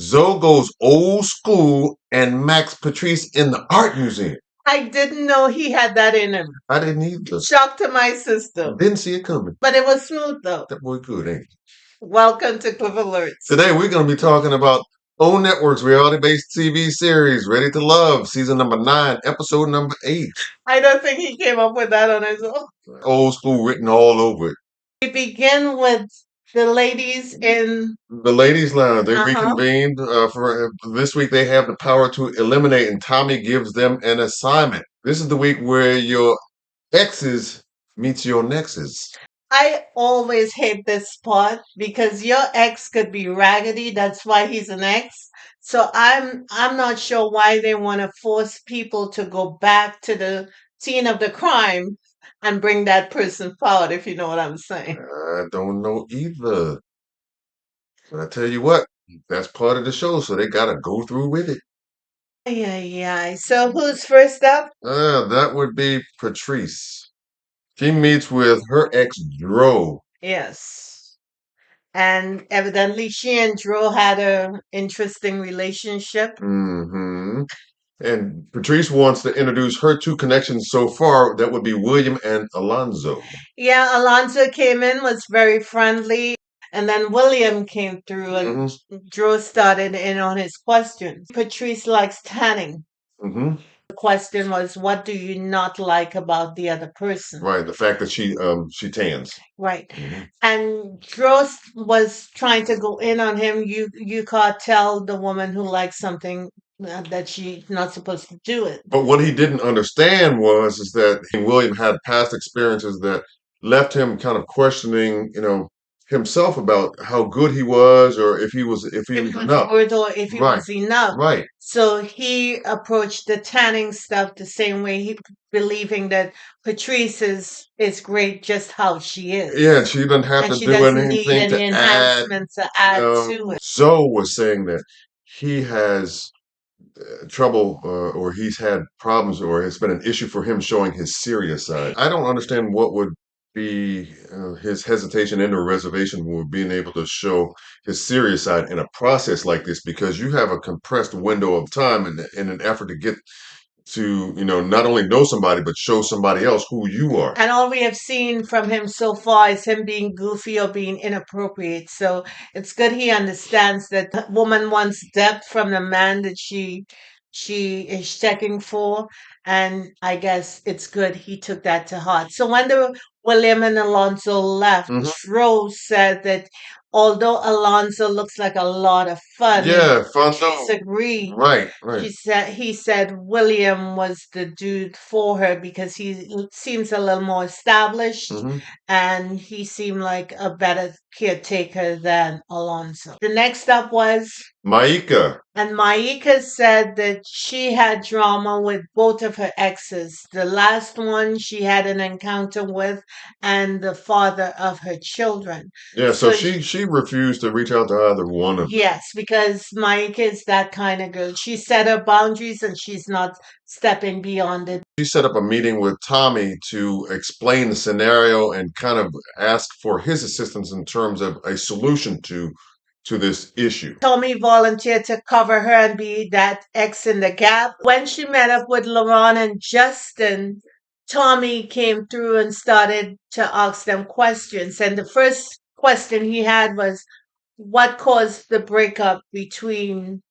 Zoe goes old school and Max Patrice in the art museum. I didn't know he had that in him. I didn't either. Shock to my system. Didn't see it coming. But it was smooth though. That boy good, ain't he? Welcome to Cliff Alerts. Today we're going to be talking about O Network's reality-based TV series, Ready to Love, season number 9, episode number 8. I don't think he came up with that on his own. Old school written all over it. We begin with the ladies in the ladies' lounge. They reconvened for this week. They have the power to eliminate, and Tommy gives them an assignment. This is the week where your exes meets your nexes. I always hate this part because your ex could be raggedy. That's why he's an ex. So I'm not sure why they want to force people to go back to the scene of the crime and bring that person forward, if you know what I'm saying. I don't know either. But I tell you what, that's part of the show, so they got to go through with it. Yeah. So who's first up? That would be Patrice. She meets with her ex, Dro. Yes. And evidently she and Drew had an interesting relationship. Mm-hmm. And Patrice wants to introduce her two connections so far. That would be William and Alonzo. Yeah, Alonzo came in, was very friendly. And then William came through and Drew started in on his questions. Patrice likes tanning. Mm-hmm. The question was, what do you not like about the other person? Right, the fact that she tans. Right. And Drew was trying to go in on him. You can't tell the woman who likes something that she's not supposed to do it. But what he didn't understand is that William had past experiences that left him kind of questioning, himself about how good he was, or if he was enough. Good or if he was enough. Right. So he approached the tanning stuff the same way, he believing that Patrice is great just how she is. Yeah, she doesn't have and to she do doesn't anything need any to enhancements to add to it. Zoe was saying that he has trouble or he's had problems, or it's been an issue for him showing his serious side. I don't understand what would be his hesitation and or reservation with being able to show his serious side in a process like this, because you have a compressed window of time in an effort to get to not only know somebody but show somebody else who you are. And all we have seen from him so far is him being goofy or being inappropriate. So it's good he understands that the woman wants depth from the man that she is checking for. And I guess it's good he took that to heart. So when the William and Alonzo left, Rose said that although Alonzo looks like a lot of fun, fun. Disagreed. Right. He said William was the dude for her because he seems a little more established and he seemed like a better caretaker than Alonzo. The next up was Maika. And Maika said that she had drama with both of her exes. The last one she had an encounter with, and the father of her children. Yeah, so she refused to reach out to either one of them. Yes, because Maika is that kind of girl. She set her boundaries and she's not stepping beyond it. She set up a meeting with Tommy to explain the scenario and kind of ask for his assistance in terms of a solution to this issue. Tommy volunteered to cover her and be that X in the gap. When she met up with LaRon and Justin, Tommy came through and started to ask them questions. And the first question he had was, what caused the breakup between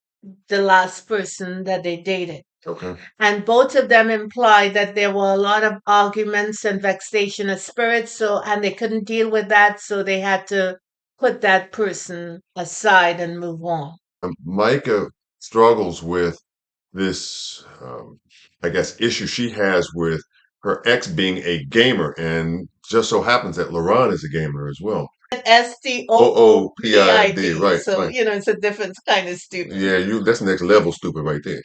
the last person that they dated? Okay. And both of them implied that there were a lot of arguments and vexation of spirits, and they couldn't deal with that, so they had to put that person aside and move on. Micah struggles with this, I guess, issue she has with her ex being a gamer, and just so happens that LaRon is a gamer as well. STOOPID. Right. So, it's a different kind of stupid. Yeah, that's next level stupid right there.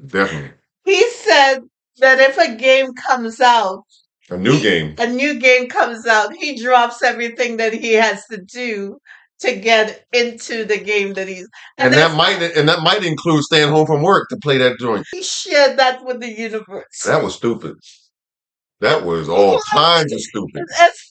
Definitely. He said that if a game comes out, a new game comes out, he drops everything that he has to do to get into the game that he's and that might include staying home from work to play that joint. He shared that with the universe. That was stupid. That was all kinds of stupid.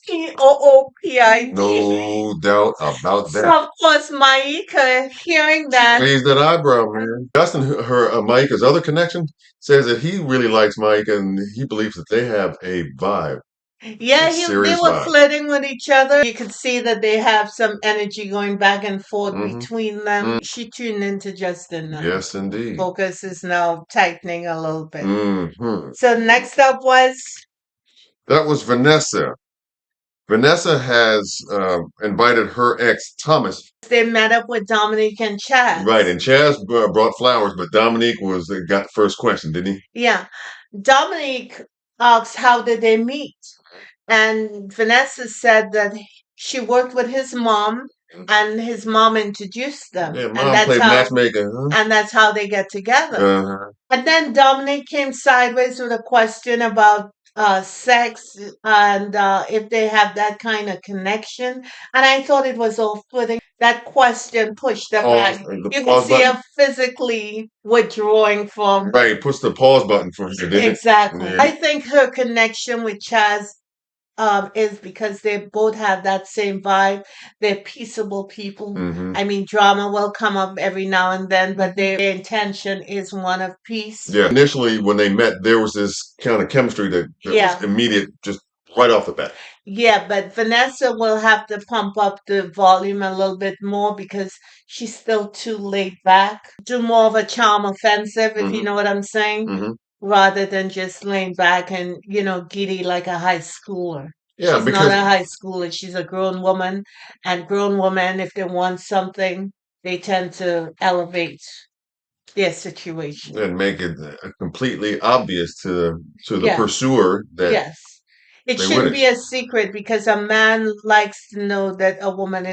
Spoopit. No doubt about So that. of course, Maika, hearing that, Raised that eyebrow, man. Justin, her Micah's other connection, says that he really likes Mike and he believes that they have a vibe, yeah, a they serious were vibe. flirting with each other. You could see that they have some energy going back and forth Hmm. between them. She tuned into Justin now. Yes, indeed. Focus is now tightening a little bit. Hmm. So next up was That was Vanessa. Vanessa has invited her ex Thomas. they met up with Dominique and Chaz. Right, and Chaz brought flowers, but Dominique was got the first question, didn't he? Yeah. Dominique asked how did they meet? And Vanessa said that she worked with his mom and his mom introduced them. Yeah, And mom that's played how matchmaker, huh? and that's how they get together. Uh-huh. And then Dominic came sideways with a question about sex and if they have that kind of connection. And I thought it was off putting. That question pushed them Pause, back. the You could pause see button. her physically withdrawing from. Right, push the pause button for her, didn't it? Exactly. Yeah. I think her connection with Chaz is because they both have that same vibe. They're peaceable people. Hmm. I mean, drama will come up every now and then, but their intention is one of peace. Yeah. Initially, when they met, there was this kind of chemistry that Yeah. was immediate, just right off the bat. Yeah, but Vanessa will have to pump up the volume a little bit more because she's still too laid back. Do more of a charm offensive, if you Hmm. know what I'm saying, Hmm. rather than just laying back and, giddy like a high schooler. Yeah, She's not because a high schooler, she's a grown woman. And grown women, if they want something, they tend to elevate their situation. and make it completely obvious to the Yes. pursuer that Yes. It they win shouldn't it. be a secret because a man likes to know that a woman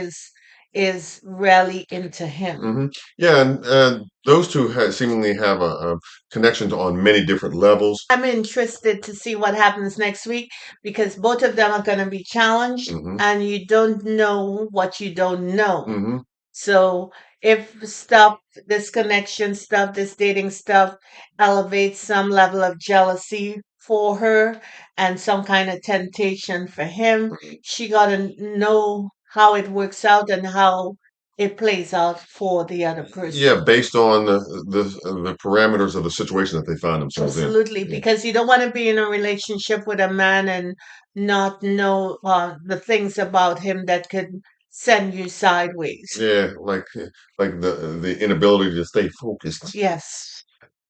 is really into him. Hmm. Yeah, and those two seemingly have a connection on many different levels. I'm interested to see what happens next week because both of them are going to be challenged Hmm. and you don't know what you don't know. Hmm. So if stuff, this connection stuff, this dating stuff elevates some level of jealousy for her and some kind of temptation for him, she got to know how it works out and how it plays out for the other person. Yeah, based on the parameters of the situation that they find themselves in. Absolutely, Yeah. because you don't want to be in a relationship with a man and not know the things about him that could send you sideways. Yeah, like the inability to stay focused Yes,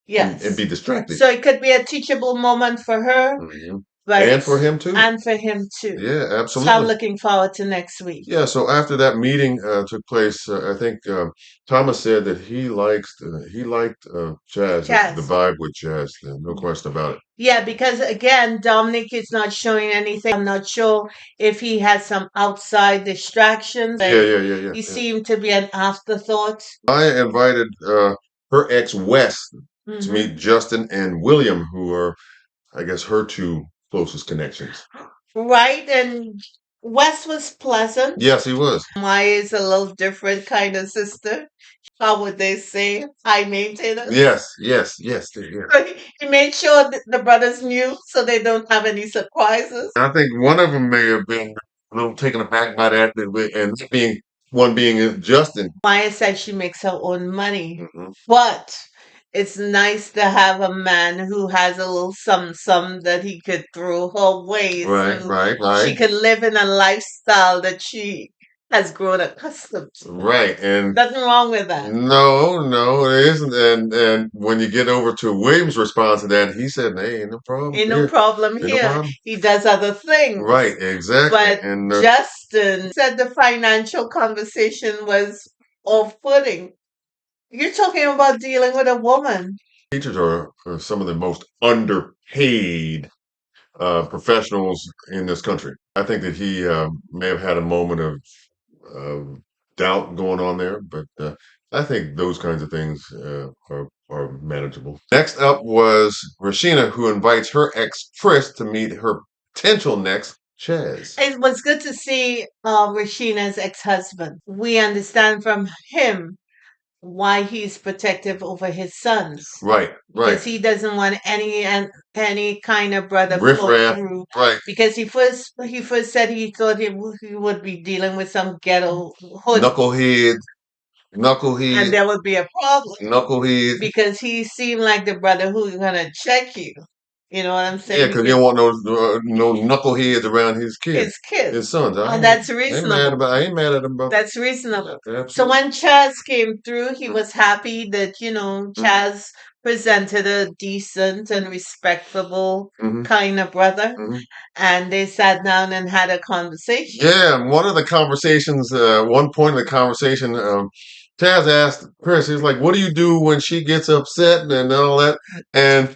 and yes. be distracted. So it could be a teachable moment for her, Hmm. but And for him too. and for him too. Yeah, So I'm absolutely. looking forward to next week. Yeah, so after that meeting took place, I think Thomas said that he liked Chaz, the Chaz. vibe with Chaz. No question about it. Yeah, because again, Dominic is not showing anything. I'm not sure if he has some outside distractions. Yeah, yeah, yeah, He yeah. seemed to be an afterthought. I invited her ex Wes to Hmm. meet Justin and William, who are, I guess, her two closest connections. Right, and Wes was pleasant. Yes, he was. Maya is a little different kind of sister. How would they say? High maintenance. Yes, yes, yes, yeah. So he made sure that the brothers knew so they don't have any surprises. I think one of them may have been a little taken aback by that, and being one being Justin. Maya said she makes her own money, Hmm. but it's nice to have a man who has a little some that he could throw her way Right, so right, she right. could live in a lifestyle that she has grown accustomed to. Right, and Nothing wrong with that. no, no, it isn't. And when you get over to William's response to that, he said, "Hey, ain't no problem Ain't no here. problem Ain't no here. problem." He does other things. Right, exactly. But And Justin said the financial conversation was off-putting. You're talking about dealing with a woman. teachers are some of the most underpaid professionals in this country. I think that he may have had a moment of doubt going on there, but I think those kinds of things are manageable. Next up was Rashina, who invites her ex Chris to meet her potential next Chaz. It was good to see Rashina's ex-husband. We understand from him why he's protective over his sons. Right, Because right. he doesn't want any kind of brother Riff float raff. through. Right. Because he first said he thought he would be dealing with some ghetto hood, Knucklehead. and Knucklehead. there would be a problem Knucklehead. because he seemed like the brother who's gonna check you. You know what I'm Yeah, saying? because you Because don't want no knuckleheads around his kids, his kids. his sons. And that's I ain't mad reasonable. about. I ain't mad at him, bro. That's reasonable. So Absolutely. when Chaz came through, he Mm, was happy that, mm, Chaz presented a decent and respectable mhm, kind of brother. mhm. And they sat down and had a conversation. Yeah, and one of the conversations, one point in the conversation, Taz asked Chris, he's like, "What do you do when she gets upset and all that?" And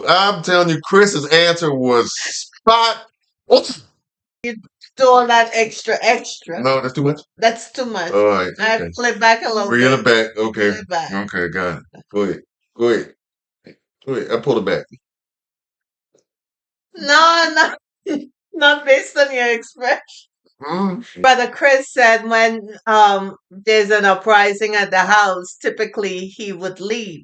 I'm telling you, Chris's answer was spot. Oops. You do all that extra, extra. No, that's too much. That's too much. All right, I okay. pull it back a little Reel it bit. back. Pull Okay, it back. okay, got it. Go ahead, go ahead, go ahead. I pull it back. No, no, not based on your expression. Mm. Brother Chris said when there's an uprising at the house, typically he would leave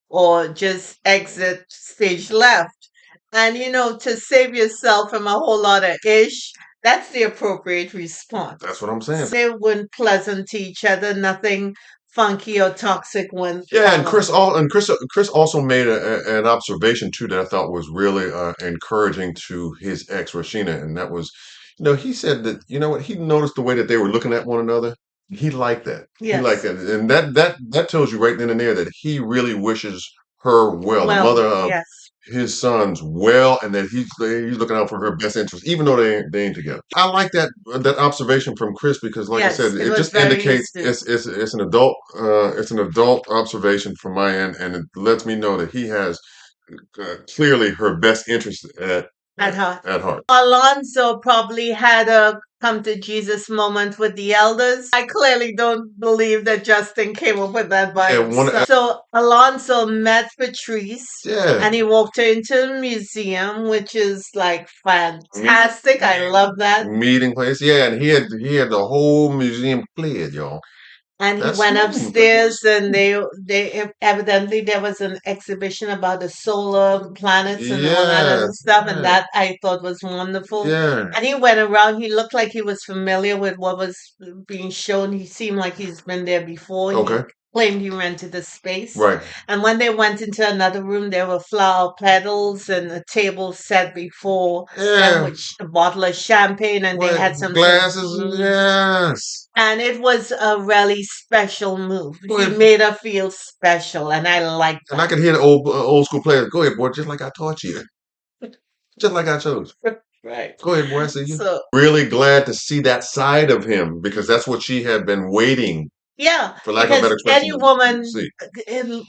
or just exit stage left. And to save yourself from a whole lot of ish, that's the appropriate response. That's what I'm saying. So they weren't pleasant to each other, nothing funky or toxic went Yeah, and on. Chris also made an observation too that I thought was really encouraging to his ex Rashina, and that was, he said that what he noticed the way that they were looking at one another. He liked that. He liked Yes. that, and that tells you right then and there that he really wishes her well, the Well, mother of yes. his sons well, and that he's looking out for her best interest, even though they ain't together. I like that observation from Chris because, like I said, Yes, it it was just very indicates astute. it's an adult observation from my end, and it lets me know that he has clearly her best interest At heart. at heart. Alonzo probably had a come to Jesus moment with the elders. I clearly don't believe that Justin came up with that by Yeah, one. himself. So Alonzo met Patrice Yeah, and he walked her into a museum, which is like fantastic. I love that. meeting place. Yeah, and he had the whole museum cleared, y'all. And he That's went smooth. upstairs, and they evidently there was an exhibition about the solar planets and all that other Yes, stuff, and yeah, that I thought was wonderful. yeah. And he went around. He looked like he was familiar with what was being shown. He seemed like he's been there before. He Okay, claimed he rented the space. right. And when they went into another room, there were flower petals and a table set before them Yeah, with a bottle of champagne, and they had what some glasses? tea. Yes. And it was a really special move. Go He ahead. made her feel special, and I like And I that. could hear the old school players. Go ahead, boy, just like I taught you, just like I chose. Right. Go ahead, boy. I see you. So, Really glad to see that side of him because that's what she had been waiting, yeah, for lack of a better because expression, any to woman see.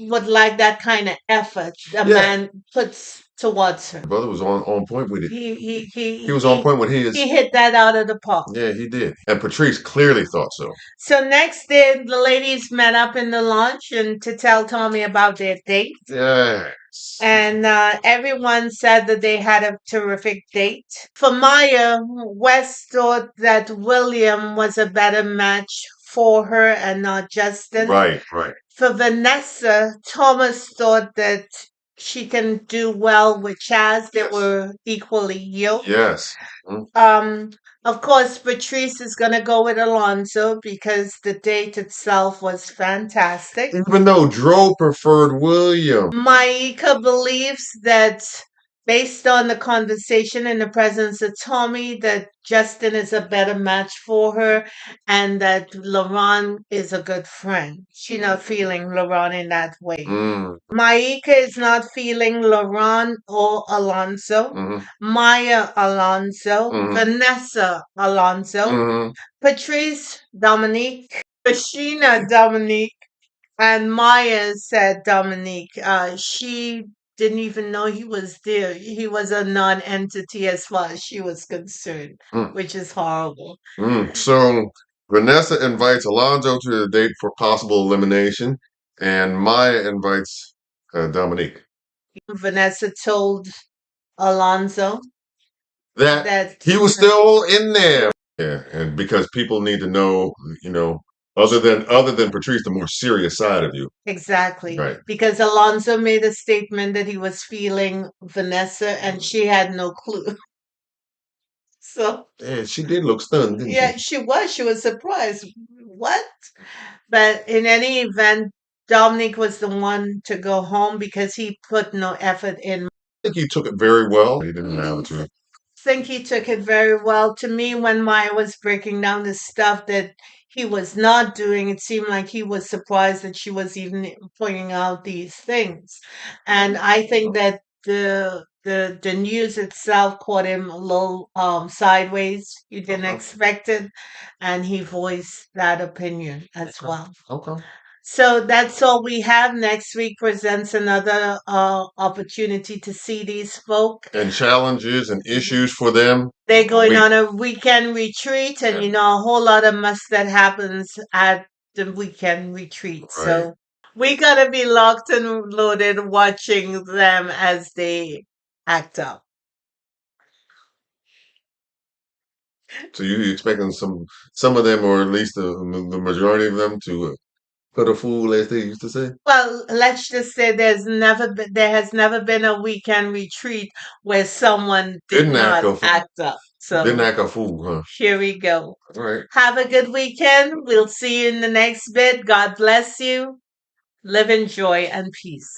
would like that kind of effort a Yeah, man puts towards her. brother was on point with it. He he He he was on he point with his. he hit that out of the park. Yeah, he did. And Patrice clearly thought so. So next day, the ladies met up in the lounge and to tell Tommy about their date. Yes. And everyone said that they had a terrific date. For Maya, West thought that William was a better match for her and not Justin. Right, right. For Vanessa, Thomas thought that she can do well with Chaz. They Yes. were equally yoked. Yes. Mm. Of course, Patrice is going to go with Alonzo because the date itself was fantastic. Even though Dro preferred William. Maika believes that based on the conversation in the presence of Tommy, that Justin is a better match for her and that Laurent is a good friend. She's not feeling Laurent in that way. Mm. Maika is not feeling Laurent or Alonso. Hmm. Maya Alonso. Hmm. Vanessa Alonso. Hmm. Patrice Dominique. Rashina Dominique. And Maya said Dominique, she didn't even know he was there. He was a non-entity as far as she was concerned, Mm. which is horrible. So Vanessa invites Alonzo to the date for possible elimination, and Maya invites Dominique. Vanessa told Alonzo That that he was still in there. Yeah, and because people need to know, you know, Other than Patrice, the more serious side of you. Exactly. Right. Because Alonzo made a statement that he was feeling Vanessa and she had no clue. So, Yeah, she did look stunned, didn't she? yeah, she was. She was surprised. What? But in any event, Dominic was the one to go home because he put no effort in. I think he took it very well. He didn't have to. Think he took it very well. To me, when Maya was breaking down the stuff that he was not doing, it seemed like he was surprised that she was even pointing out these things. And I think that the news itself caught him a little sideways. You didn't Okay. expect it, and he voiced that opinion as Okay. well. Okay. So that's all we have. Next week presents another opportunity to see these folk. And challenges and issues for them. They're going We on a weekend retreat, and you know, a whole lot of mess that happens at the weekend retreat. right. So we gotta be locked and loaded watching them as they act up. So you expecting some of them, or at least the majority of them, to put a fool, as they used to say. Well, let's just say there has never been a weekend retreat where someone did Didn't act not a act up. didn't So act a fool, huh? here we go. All right. Have a good weekend. We'll see you in the next bit. God bless you. Live in joy and peace.